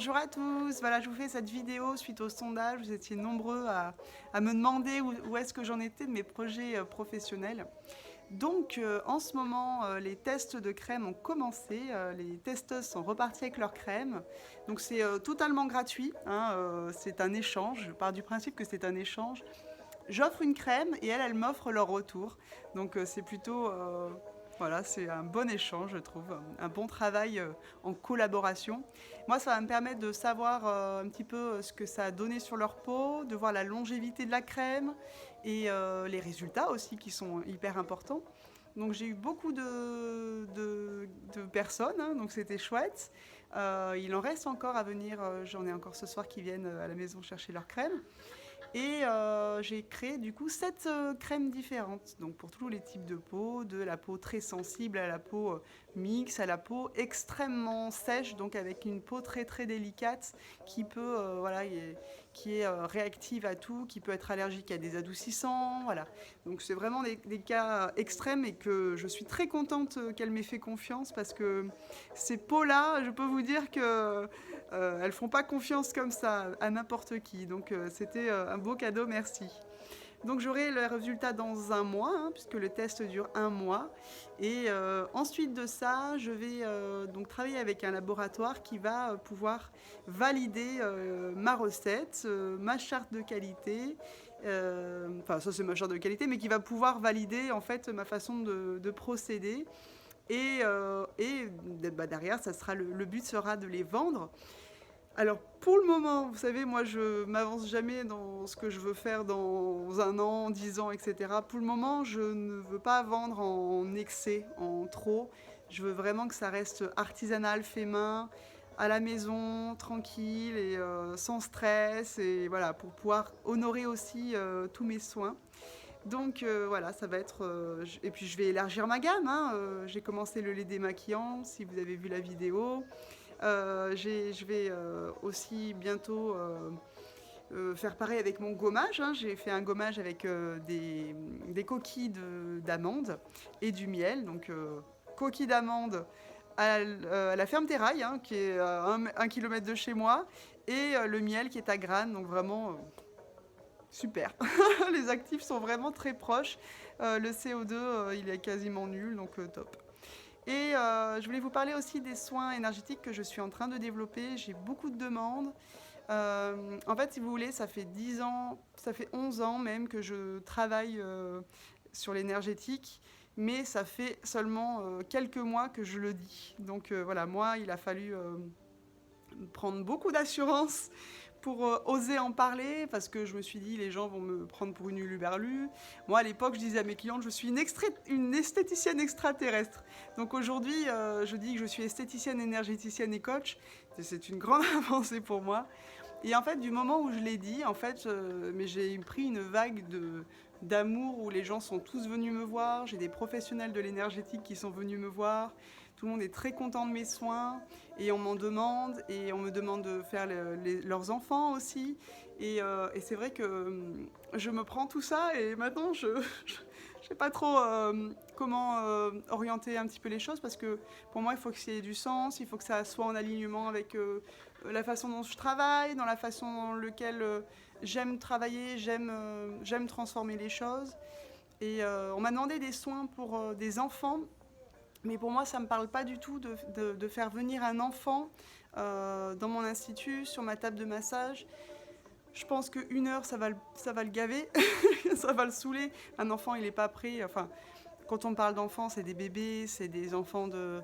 Bonjour à tous, voilà, je vous fais cette vidéo suite au sondage. Vous étiez nombreux à me demander où est-ce que j'en étais de mes projets professionnels. Donc en ce moment, les tests de crème ont commencé, les testeuses sont reparties avec leur crème. Donc c'est totalement gratuit, hein, c'est un échange, je pars du principe que c'est un échange. J'offre une crème et elles m'offrent leur retour. Donc c'est plutôt... voilà, c'est un bon échange, je trouve, un bon travail en collaboration. Moi, ça va me permettre de savoir un petit peu ce que ça a donné sur leur peau, de voir la longévité de la crème et les résultats aussi qui sont hyper importants. Donc j'ai eu beaucoup de personnes, hein, donc c'était chouette. Il en reste encore à venir, j'en ai encore ce soir qui viennent à la maison chercher leur crème. Et j'ai créé du coup 7 crèmes différentes, donc pour tous les types de peau, de la peau très sensible à la peau mixte, à la peau extrêmement sèche, donc avec une peau très très délicate qui peut, voilà, qui est réactive à tout, qui peut être allergique à des adoucissants, voilà. Donc c'est vraiment des cas extrêmes et que je suis très contente qu'elle m'ait fait confiance parce que ces peaux-là, je peux vous dire que elles font pas confiance comme ça à n'importe qui. Donc c'était un beau cadeau, merci. Donc j'aurai le résultat dans un mois, hein, puisque le test dure un mois. Et ensuite de ça, je vais donc travailler avec un laboratoire qui va pouvoir valider ma recette, ma charte de qualité. Enfin, ça c'est ma charte de qualité, mais qui va pouvoir valider en fait ma façon de procéder. Et bah, derrière, ça sera le but sera de les vendre. Alors pour le moment, vous savez, moi je m'avance jamais dans ce que je veux faire dans un an, 10 ans, etc. Pour le moment, je ne veux pas vendre en excès, en trop. Je veux vraiment que ça reste artisanal, fait main, à la maison, tranquille et sans stress. Et voilà, pour pouvoir honorer aussi tous mes soins. Donc voilà, ça va être... et puis je vais élargir ma gamme, hein. J'ai commencé le lait démaquillant, si vous avez vu la vidéo. Je vais aussi bientôt faire pareil avec mon gommage, hein. J'ai fait un gommage avec des coquilles d'amandes et du miel. Donc coquilles d'amandes à la ferme Terrail, hein, qui est à 1 kilomètre de chez moi, et le miel qui est à Grane. Donc vraiment... super. Les actifs sont vraiment très proches. Le CO2, il est quasiment nul, donc top. Et je voulais vous parler aussi des soins énergétiques que je suis en train de développer. J'ai beaucoup de demandes. En fait, si vous voulez, ça fait 10 ans, ça fait 11 ans même que je travaille sur l'énergétique, mais ça fait seulement quelques mois que je le dis. Donc voilà, moi, il a fallu prendre beaucoup d'assurance pour oser en parler, parce que je me suis dit, les gens vont me prendre pour une huluberlue. Moi, à l'époque, je disais à mes clientes, je suis une esthéticienne extraterrestre. Donc aujourd'hui, je dis que je suis esthéticienne, énergéticienne et coach. C'est une grande avancée pour moi. Et en fait, du moment où je l'ai dit, en fait, mais j'ai pris une vague d'amour où les gens sont tous venus me voir. J'ai des professionnels de l'énergétique qui sont venus me voir. Tout le monde est très content de mes soins et on m'en demande et on me demande de faire leurs enfants aussi. Et c'est vrai que je me prends tout ça et maintenant je ne sais pas trop comment orienter un petit peu les choses, parce que pour moi il faut qu'il y ait du sens, il faut que ça soit en alignement avec la façon dont je travaille, dans la façon dans laquelle j'aime travailler, j'aime transformer les choses. Et on m'a demandé des soins pour des enfants, mais pour moi ça ne me parle pas du tout de faire venir un enfant dans mon institut, sur ma table de massage. Je pense qu'une heure, ça va le gaver, ça va le saouler. Un enfant, il n'est pas prêt. Enfin, quand on parle d'enfants, c'est des bébés, c'est des enfants de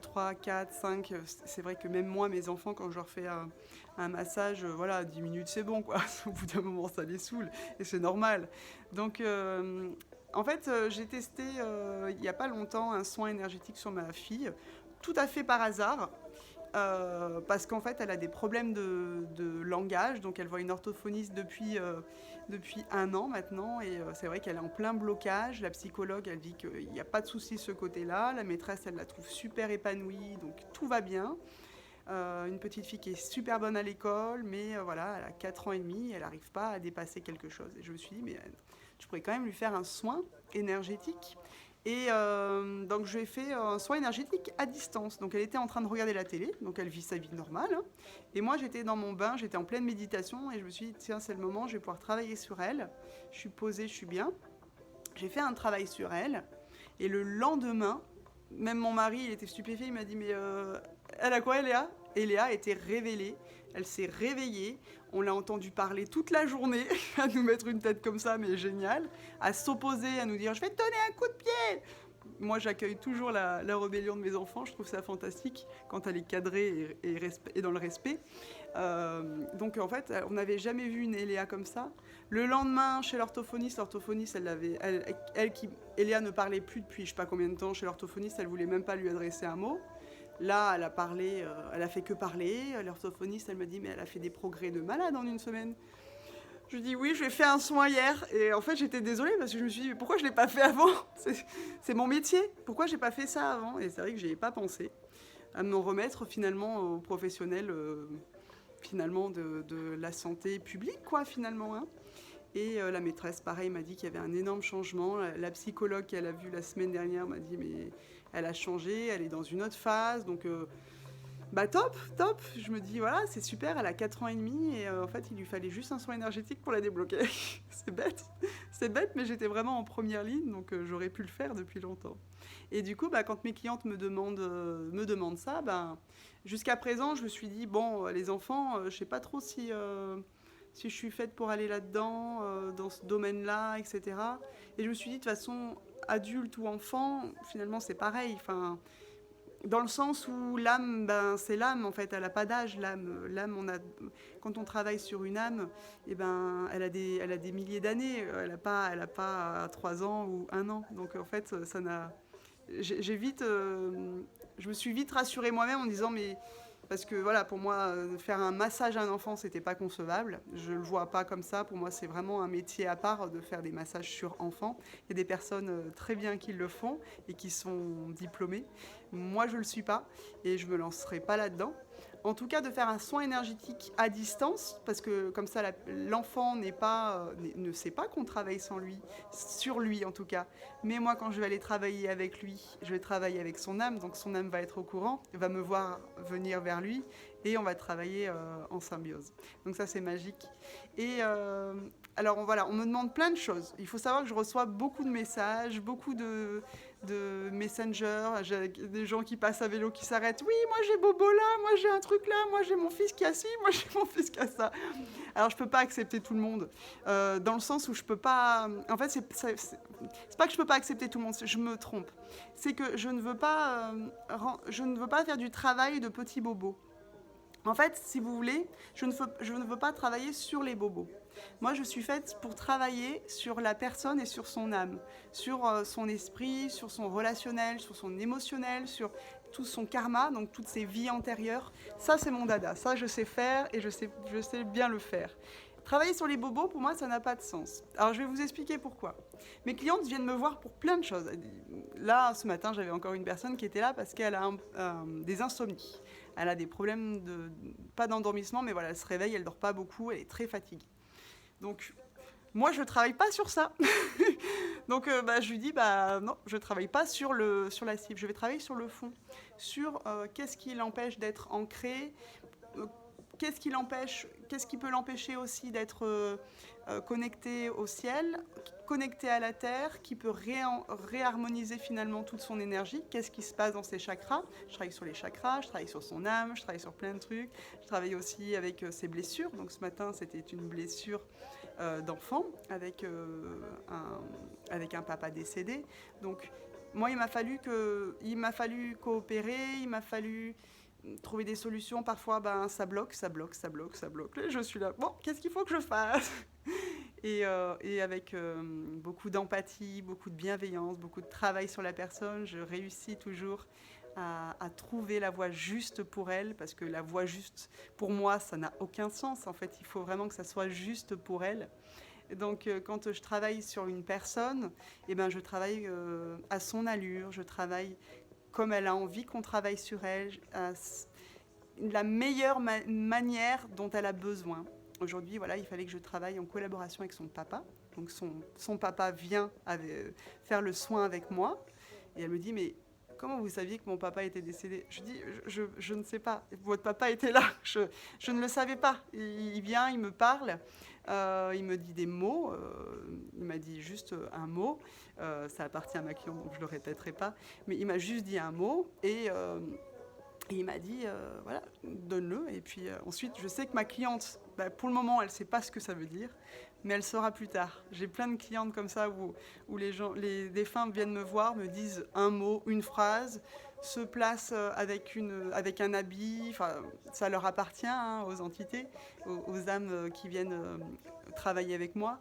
3, 4, 5. C'est vrai que même moi, mes enfants, quand je leur fais un massage, voilà, 10 minutes, c'est bon, quoi. Au bout d'un moment, ça les saoule. Et c'est normal. Donc, en fait, j'ai testé, il n'y a pas longtemps, un soin énergétique sur ma fille, tout à fait par hasard. Parce qu'en fait, elle a des problèmes de langage, donc elle voit une orthophoniste depuis un an maintenant, et c'est vrai qu'elle est en plein blocage. La psychologue, elle dit qu'il n'y a pas de souci de ce côté-là. La maîtresse, elle la trouve super épanouie, donc tout va bien. Une petite fille qui est super bonne à l'école, mais voilà, elle a 4 ans et demi, elle n'arrive pas à dépasser quelque chose. Et je me suis dit, mais je pourrais quand même lui faire un soin énergétique. Et donc, je lui ai fait un soin énergétique à distance. Donc, elle était en train de regarder la télé, donc elle vit sa vie normale, hein. Et moi, j'étais dans mon bain, j'étais en pleine méditation, et je me suis dit, tiens, c'est le moment, je vais pouvoir travailler sur elle. Je suis posée, je suis bien. J'ai fait un travail sur elle, et le lendemain, même mon mari, il était stupéfait, il m'a dit, mais elle a quoi, Léa? Et Léa était révélée, elle s'est réveillée, on l'a entendu parler toute la journée, à nous mettre une tête comme ça, mais génial, à s'opposer, à nous dire, je vais te donner un coup de pied. Moi, j'accueille toujours la rébellion de mes enfants, je trouve ça fantastique, quand elle est cadrée et dans le respect. Donc en fait, on n'avait jamais vu une Eléa comme ça. Le lendemain, chez l'orthophoniste, Eléa ne parlait plus depuis je sais pas combien de temps chez l'orthophoniste, elle voulait même pas lui adresser un mot. Là, elle a parlé, elle a fait que parler. L'orthophoniste, elle me dit, mais elle a fait des progrès de malade en une semaine. Je dis oui, je lui ai fait un soin hier. Et en fait, j'étais désolée parce que je me suis dit, mais pourquoi je ne l'ai pas fait avant? C'est mon métier. Pourquoi je n'ai pas fait ça avant? Et c'est vrai que je n'y ai pas pensé. À me remettre finalement aux professionnels finalement de la santé publique, quoi, finalement. Hein. Et la maîtresse, pareil, m'a dit qu'il y avait un énorme changement. La psychologue qu'elle a vue la semaine dernière m'a dit, mais elle a changé, elle est dans une autre phase. Donc, bah top, top. Je me dis, voilà, c'est super, elle a 4 ans et demi. Et en fait, il lui fallait juste un soin énergétique pour la débloquer. C'est bête, mais j'étais vraiment en première ligne, donc j'aurais pu le faire depuis longtemps. Et du coup, bah, quand mes clientes me demandent ça, bah, jusqu'à présent, je me suis dit, bon, les enfants, je sais pas trop si je suis faite pour aller là-dedans, dans ce domaine-là, etc. Et je me suis dit, de toute façon, adulte ou enfant, finalement, c'est pareil. Enfin, dans le sens où l'âme, ben, c'est l'âme, en fait, elle n'a pas d'âge, l'âme. Quand on travaille sur une âme, eh ben, elle a des milliers d'années. Elle a pas 3 ans ou 1 an. Donc, en fait, ça n'a... J'ai vite... je me suis vite rassurée moi-même en me disant, mais parce que voilà, pour moi, faire un massage à un enfant, c'était pas concevable. Je le vois pas comme ça. Pour moi, c'est vraiment un métier à part de faire des massages sur enfants. Il y a des personnes très bien qui le font et qui sont diplômées. Moi, je le suis pas et je me lancerai pas là-dedans. En tout cas, de faire un soin énergétique à distance, parce que comme ça, l'enfant ne sait pas qu'on travaille sans lui, sur lui en tout cas. Mais moi, quand je vais aller travailler avec lui, je vais travailler avec son âme, donc son âme va être au courant, va me voir venir vers lui, et on va travailler en symbiose. Donc ça, c'est magique. Et alors, voilà, on me demande plein de choses. Il faut savoir que je reçois beaucoup de messages, beaucoup de Messenger, j'ai des gens qui passent à vélo qui s'arrêtent. Oui, moi j'ai Bobo là, moi j'ai un truc là, moi j'ai mon fils qui a ci, moi j'ai mon fils qui a ça. Alors je peux pas accepter tout le monde, dans le sens où je peux pas. En fait, c'est pas que je peux pas accepter tout le monde, je me trompe. C'est que je ne veux pas faire du travail de petit bobo. En fait, si vous voulez, je ne veux pas travailler sur les bobos. Moi, je suis faite pour travailler sur la personne et sur son âme, sur son esprit, sur son relationnel, sur son émotionnel, sur tout son karma, donc toutes ses vies antérieures. Ça, c'est mon dada. Ça, je sais faire et je sais bien le faire. Travailler sur les bobos, pour moi, ça n'a pas de sens. Alors, je vais vous expliquer pourquoi. Mes clientes viennent me voir pour plein de choses. Là, ce matin, j'avais encore une personne qui était là parce qu'elle a des insomnies. Elle a des problèmes pas d'endormissement, mais voilà, elle se réveille, elle dort pas beaucoup, elle est très fatiguée. Donc, moi, je ne travaille pas sur ça. Donc, je lui dis, non, je ne travaille pas sur la cible. Je vais travailler sur le fond, sur qu'est-ce qui l'empêche d'être ancré, qu'est-ce qui peut l'empêcher aussi d'être connecté au ciel, connecté à la terre, qui peut réharmoniser finalement toute son énergie. Qu'est-ce qui se passe dans ses chakras? Je travaille sur les chakras, je travaille sur son âme, je travaille sur plein de trucs. Je travaille aussi avec ses blessures. Donc ce matin, c'était une blessure d'enfant avec un papa décédé. Donc moi, il m'a fallu coopérer, il m'a fallu trouver des solutions. Parfois, ça bloque. Et je suis là, bon, qu'est-ce qu'il faut que je fasse? Et avec beaucoup d'empathie, beaucoup de bienveillance, beaucoup de travail sur la personne, je réussis toujours à trouver la voie juste pour elle, parce que la voie juste, pour moi, ça n'a aucun sens. En fait, il faut vraiment que ça soit juste pour elle. Donc, quand je travaille sur une personne, je travaille à son allure, je travaille comme elle a envie qu'on travaille sur elle, la meilleure manière dont elle a besoin. Aujourd'hui, voilà, il fallait que je travaille en collaboration avec son papa. Donc son papa vient faire le soin avec moi. Et elle me dit, mais comment vous saviez que mon papa était décédé? Je dis, je ne sais pas. Votre papa était là. Je ne le savais pas. Il vient, il me parle. Il me dit des mots. Il m'a dit juste un mot. Ça appartient à ma cliente, donc je ne le répéterai pas. Mais il m'a juste dit un mot. Et il m'a dit, voilà, donne-le. Et puis ensuite, je sais que ma cliente, bah, pour le moment, elle ne sait pas ce que ça veut dire, mais elle saura plus tard. J'ai plein de clientes comme ça où les défunts viennent me voir, me disent un mot, une phrase, se placent avec un habit. Enfin, ça leur appartient, hein, aux entités, aux âmes qui viennent travailler avec moi.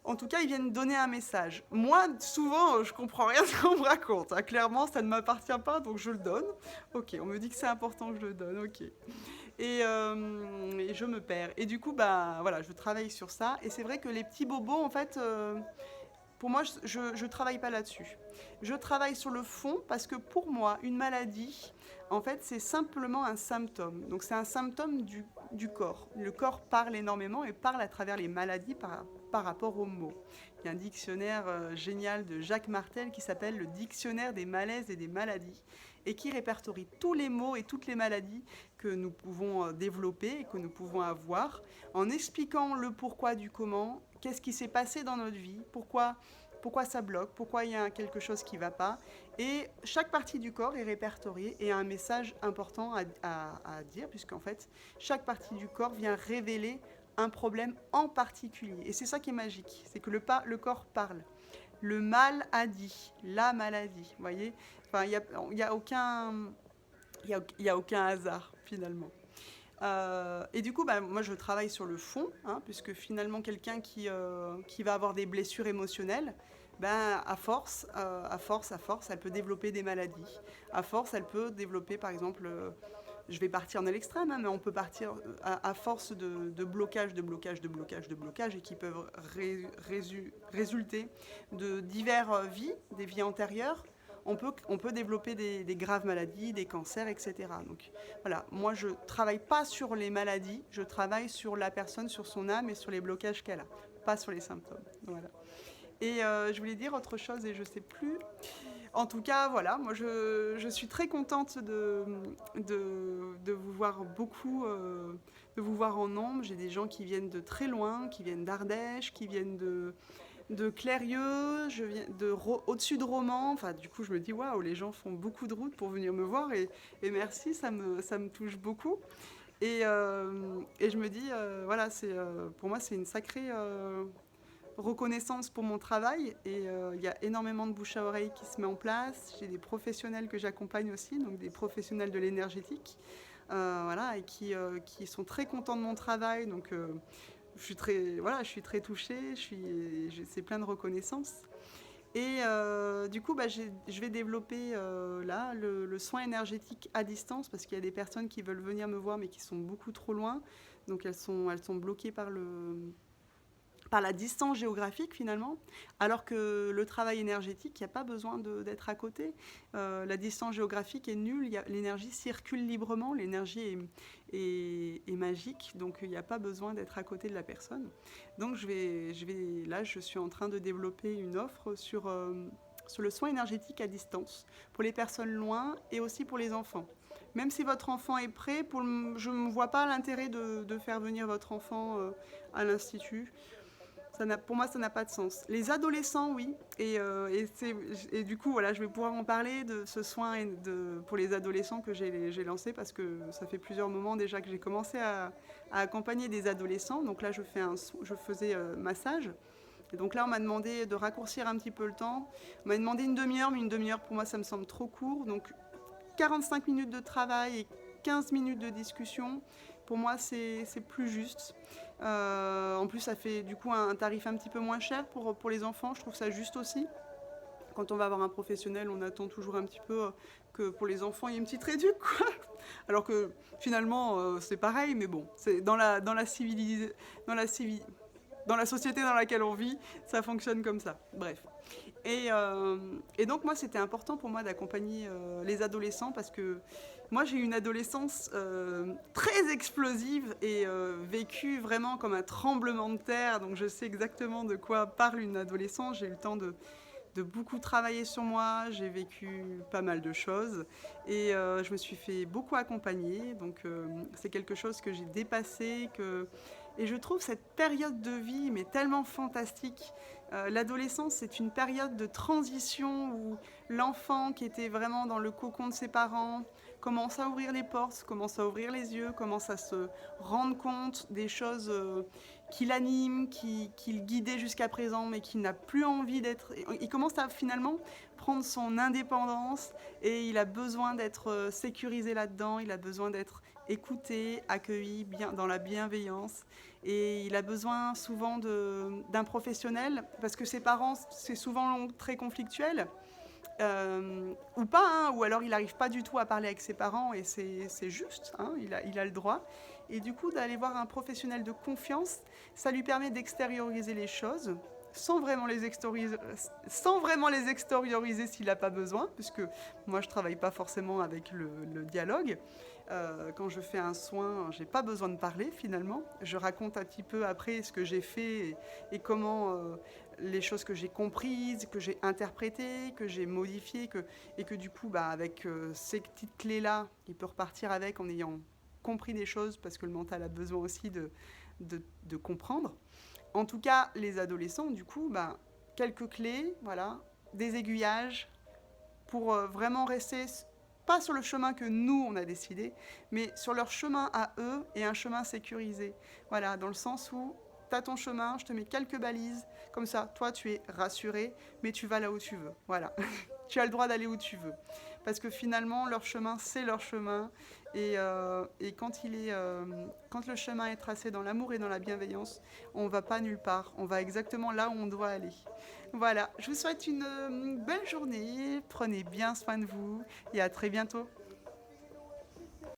En tout cas, ils viennent donner un message. Moi, souvent, je comprends rien de ce qu'on me raconte, hein. Clairement, ça ne m'appartient pas, donc je le donne. Ok, on me dit que c'est important que je le donne, ok. Et je me perds. Et du coup, bah, voilà, je travaille sur ça. Et c'est vrai que les petits bobos, en fait, pour moi, je ne travaille pas là-dessus. Je travaille sur le fond parce que pour moi, une maladie, en fait, c'est simplement un symptôme. Donc, c'est un symptôme du corps. Le corps parle énormément et parle à travers les maladies par rapport aux mots. Il y a un dictionnaire génial de Jacques Martel qui s'appelle le Dictionnaire des malaises et des maladies et qui répertorie tous les mots et toutes les maladies que nous pouvons développer et que nous pouvons avoir en expliquant le pourquoi du comment, qu'est-ce qui s'est passé dans notre vie, pourquoi ça bloque, pourquoi il y a quelque chose qui ne va pas. Et chaque partie du corps est répertoriée et a un message important à dire, puisqu'en fait, chaque partie du corps vient révéler un problème en particulier. Et c'est ça qui est magique, c'est que le corps parle. Le mal a dit, la maladie, vous voyez. Enfin, il y a aucun hasard, finalement. Et du coup, bah, moi, je travaille sur le fond, hein, puisque finalement, quelqu'un qui va avoir des blessures émotionnelles, ben, à force, elle peut développer des maladies. À force, elle peut développer, par exemple, je vais partir dans l'extrême, hein, mais on peut partir à force de blocage, et qui peuvent résulter de diverses vies, des vies antérieures. On peut développer des graves maladies, des cancers, etc. Donc voilà, moi je ne travaille pas sur les maladies, je travaille sur la personne, sur son âme et sur les blocages qu'elle a, pas sur les symptômes. Voilà. Et je voulais dire autre chose et je ne sais plus. En tout cas, voilà, moi je suis très contente de vous voir beaucoup, de vous voir en nombre. J'ai des gens qui viennent de très loin, qui viennent d'Ardèche, qui viennent de Clérieux, je viens au-dessus de Romans. Enfin, du coup, je me dis, waouh, les gens font beaucoup de route pour venir me voir et merci, ça me touche beaucoup. Et je me dis, voilà, pour moi, c'est une sacrée reconnaissance pour mon travail. Et il y a énormément de bouche à oreille qui se met en place. J'ai des professionnels que j'accompagne aussi, donc des professionnels de l'énergétique, voilà, et qui sont très contents de mon travail. Donc, je suis très touchée, c'est plein de reconnaissance. Et du coup, bah, je vais développer là le soin énergétique à distance parce qu'il y a des personnes qui veulent venir me voir mais qui sont beaucoup trop loin. Donc elles sont bloquées par la distance géographique finalement, alors que le travail énergétique, il n'y a pas besoin d'être à côté. La distance géographique est nulle, l'énergie circule librement, l'énergie est magique, donc il n'y a pas besoin d'être à côté de la personne. Donc là, je suis en train de développer une offre sur le soin énergétique à distance, pour les personnes loin et aussi pour les enfants. Même si votre enfant est prêt, je ne vois pas l'intérêt de faire venir votre enfant à l'Institut. Pour moi, ça n'a pas de sens. Les adolescents, oui. Et du coup, voilà, je vais pouvoir en parler de ce soin pour les adolescents que j'ai lancé parce que ça fait plusieurs moments déjà que j'ai commencé à accompagner des adolescents. Donc là, je faisais massage. Et donc là, on m'a demandé de raccourcir un petit peu le temps. On m'a demandé une demi-heure, mais une demi-heure, pour moi, ça me semble trop court. Donc 45 minutes de travail et 15 minutes de discussion, pour moi, c'est plus juste. En plus, ça fait du coup un tarif un petit peu moins cher pour les enfants. Je trouve ça juste aussi. Quand on va avoir un professionnel, on attend toujours un petit peu que pour les enfants, il y ait une petite réduction, quoi. Alors que finalement, c'est pareil, mais bon, c'est dans la société dans laquelle on vit, ça fonctionne comme ça. Bref. Et donc, moi, c'était important pour moi d'accompagner les adolescents parce que moi, j'ai eu une adolescence très explosive et vécue vraiment comme un tremblement de terre. Donc, je sais exactement de quoi parle une adolescence. J'ai eu le temps de de beaucoup travailler sur moi. J'ai vécu pas mal de choses et je me suis fait beaucoup accompagner. Donc c'est quelque chose que j'ai dépassé. Et je trouve cette période de vie mais tellement fantastique. L'adolescence, c'est une période de transition où l'enfant qui était vraiment dans le cocon de ses parents commence à ouvrir les portes, commence à ouvrir les yeux, commence à se rendre compte des choses qui l'animent, qui le guidait jusqu'à présent, mais qui n'a plus envie d'être... Il commence à finalement prendre son indépendance et il a besoin d'être sécurisé là-dedans, il a besoin d'être écouté, accueilli bien, dans la bienveillance. Et il a besoin souvent d'un professionnel, parce que ses parents, c'est souvent très conflictuel. Ou pas, hein, ou alors il n'arrive pas du tout à parler avec ses parents et c'est juste, hein, il a le droit. Et du coup, d'aller voir un professionnel de confiance, ça lui permet d'extérioriser les choses sans vraiment les extérioriser s'il n'a pas besoin, puisque moi je ne travaille pas forcément avec le dialogue. Quand je fais un soin, j'ai pas besoin de parler finalement. Je raconte un petit peu après ce que j'ai fait et comment les choses que j'ai comprises, que j'ai interprétées, que j'ai modifiées, et que du coup, bah, avec ces petites clés-là, il peut repartir avec en ayant compris des choses, parce que le mental a besoin aussi de comprendre. En tout cas, les adolescents, du coup, bah, quelques clés, voilà, des aiguillages pour vraiment rester pas sur le chemin que nous, on a décidé, mais sur leur chemin à eux et un chemin sécurisé. Voilà, dans le sens où tu as ton chemin, je te mets quelques balises, comme ça, toi, tu es rassuré, mais tu vas là où tu veux. Voilà, tu as le droit d'aller où tu veux. Parce que finalement, leur chemin, c'est leur chemin. Et quand le chemin est tracé dans l'amour et dans la bienveillance, on ne va pas nulle part. On va exactement là où on doit aller. Voilà, je vous souhaite une belle journée. Prenez bien soin de vous et à très bientôt.